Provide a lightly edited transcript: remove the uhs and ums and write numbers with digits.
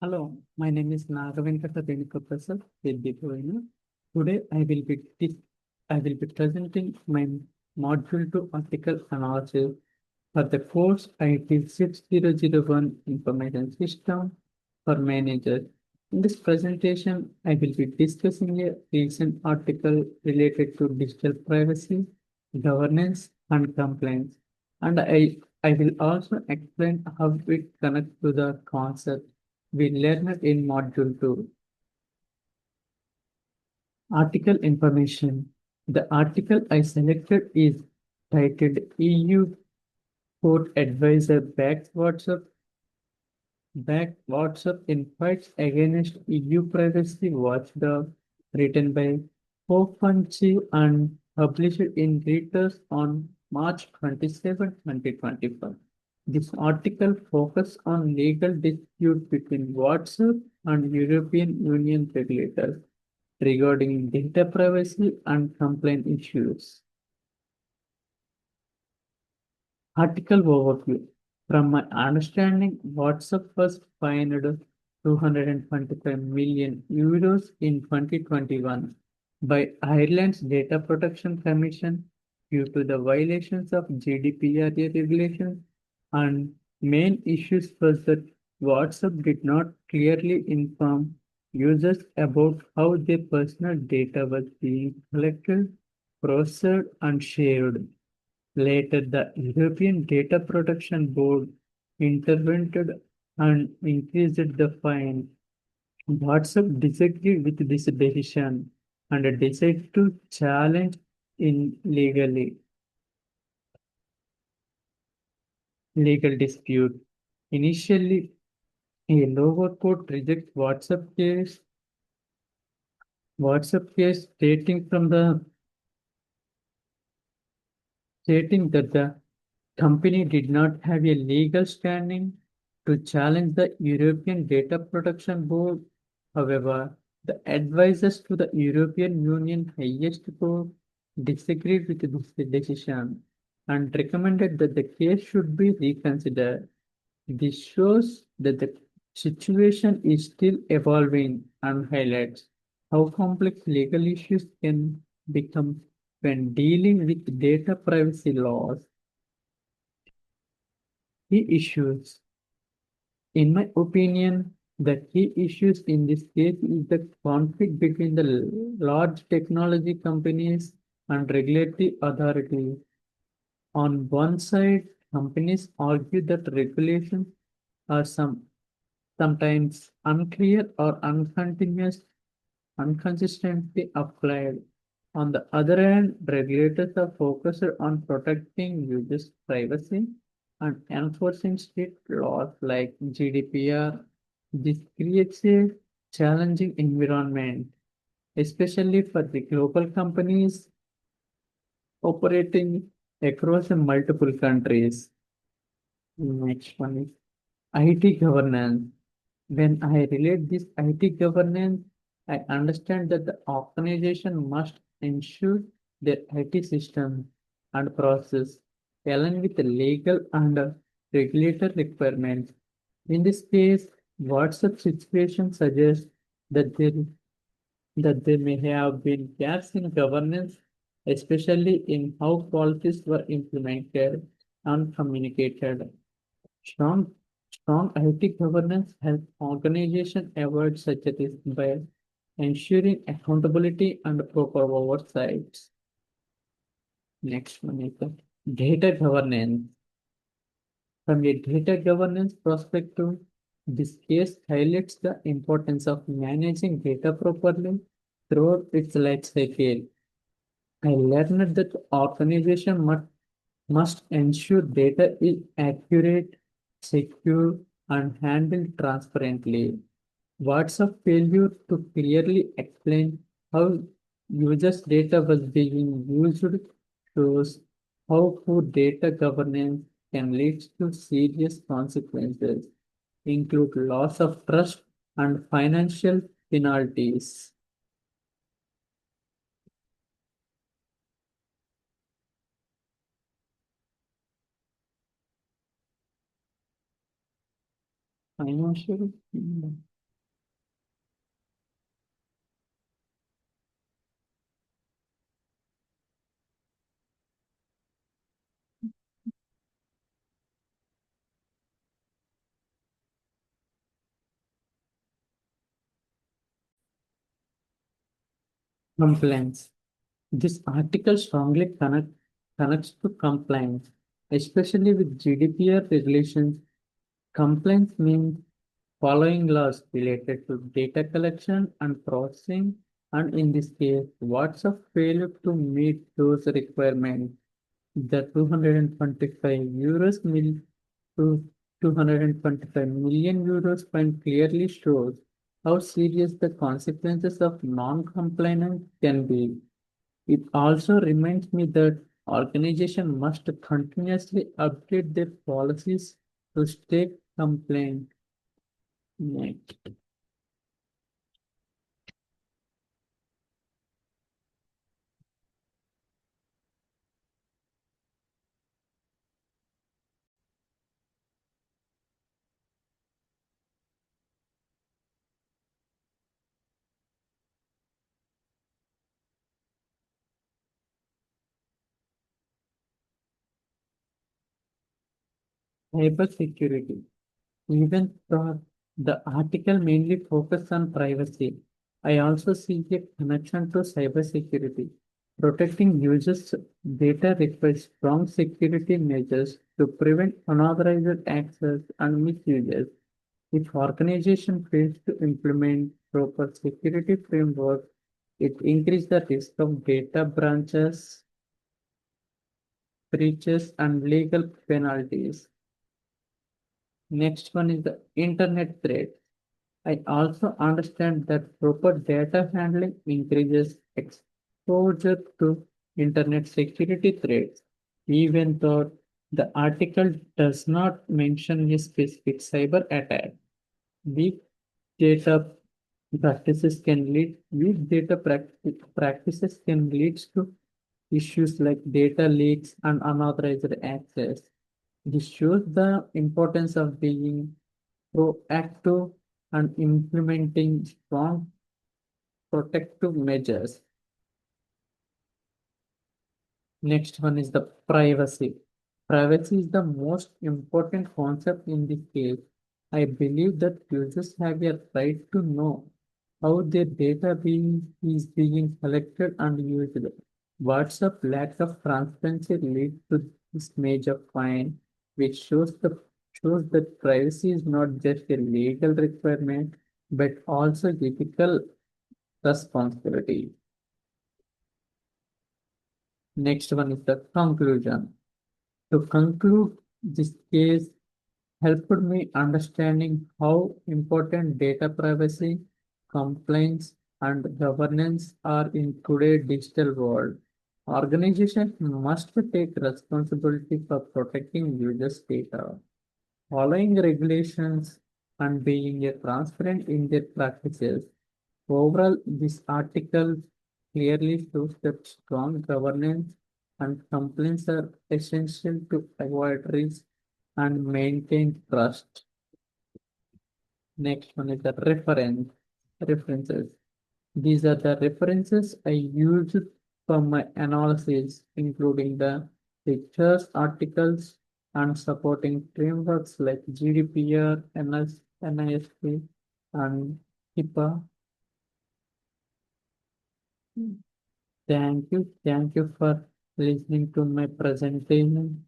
Hello, my name is Naga Renuka Prasad with the Renuka. Today I will be presenting my module 2 article analysis for the course IT 6001 Information System for Managers. In this presentation, I will be discussing a recent article related to digital privacy, governance, and compliance. And I will also explain how it connects to the concept we learned in Module 2. Article information. The article I selected is titled EU Court Advisor Backs WhatsApp in Fights Against EU Privacy Watchdog, written by Hofanchi and published in Reuters on March 27, 2025. This article focuses on legal dispute between WhatsApp and European Union regulators regarding data privacy and complaint issues. Article overview. From my understanding, WhatsApp was fined €225 million in 2021 by Ireland's Data Protection Commission due to the violations of GDPR regulations, and main issues was that WhatsApp did not clearly inform users about how their personal data was being collected, processed, and shared. Later, the European Data Protection Board intervened and increased the fine. WhatsApp disagreed with this decision and decided to challenge in legal dispute. Initially, a lower court rejected WhatsApp case stating that the company did not have a legal standing to challenge the European Data Protection Board. However, the advisors to the European Union highest court disagreed with this decision and recommended that the case should be reconsidered. This shows that the situation is still evolving and highlights how complex legal issues can become when dealing with data privacy laws. Key issues. In my opinion, the key issues in this case is the conflict between the large technology companies and regulatory authorities. On one side, companies argue that regulations are sometimes unclear or inconsistently applied. On the other hand, regulators are focused on protecting users' privacy and enforcing strict laws like GDPR. This creates a challenging environment, especially for the global companies operating across multiple countries. Next one is IT governance. When I relate this IT governance, I understand that the organization must ensure their IT system and process align with the legal and regulator requirements. In this case, WhatsApp situation suggests that there may have been gaps in governance, especially in how policies were implemented and communicated. Strong, strong IT governance helps organizations avoid such a risk by ensuring accountability and proper oversight. Next one is the data governance. From a data governance perspective, this case highlights the importance of managing data properly throughout its life cycle. I learned that the organization must ensure data is accurate, secure, and handled transparently. WhatsApp failure to clearly explain how users' data was being used shows how poor data governance can lead to serious consequences, include loss of trust and financial penalties. Financial? Compliance. This article strongly connects to compliance, especially with GDPR regulations. Compliance means following laws related to data collection and processing, and in this case, WhatsApp failed to meet those requirements. The 225 euros to 225 million euros fine clearly shows how serious the consequences of non-compliance can be. It also reminds me that organizations must continuously update their policies to stay compliant. Next, cybersecurity. Even though the article mainly focuses on privacy, I also see a connection to cybersecurity. Protecting users' data requires strong security measures to prevent unauthorized access and misuses. If organization fails to implement proper security framework, it increases the risk of data breaches, and legal penalties. Next one is the internet threat. I also understand that proper data handling increases exposure to internet security threats, even though the article does not mention a specific cyber attack. Weak data practices can lead to issues like data leaks and unauthorized access. This shows the importance of being proactive and implementing strong protective measures. Next one is the privacy. Privacy is the most important concept in this case. I believe that users have a right to know how their is being collected and used. WhatsApp lack of transparency leads to this major fine, which shows that privacy is not just a legal requirement but also ethical responsibility. Next one is the conclusion. To conclude, this case helped me understanding how important data privacy, compliance, and governance are in today's digital world. Organizations must take responsibility for protecting users' data, following regulations, and being a transparent in their practices. Overall, this article clearly shows that strong governance and compliance are essential to avoid risk and maintain trust. Next one is the references. These are the references I used for my analysis, including the pictures, articles, and supporting frameworks like GDPR, NISP, and HIPAA. Thank you. Thank you for listening to my presentation.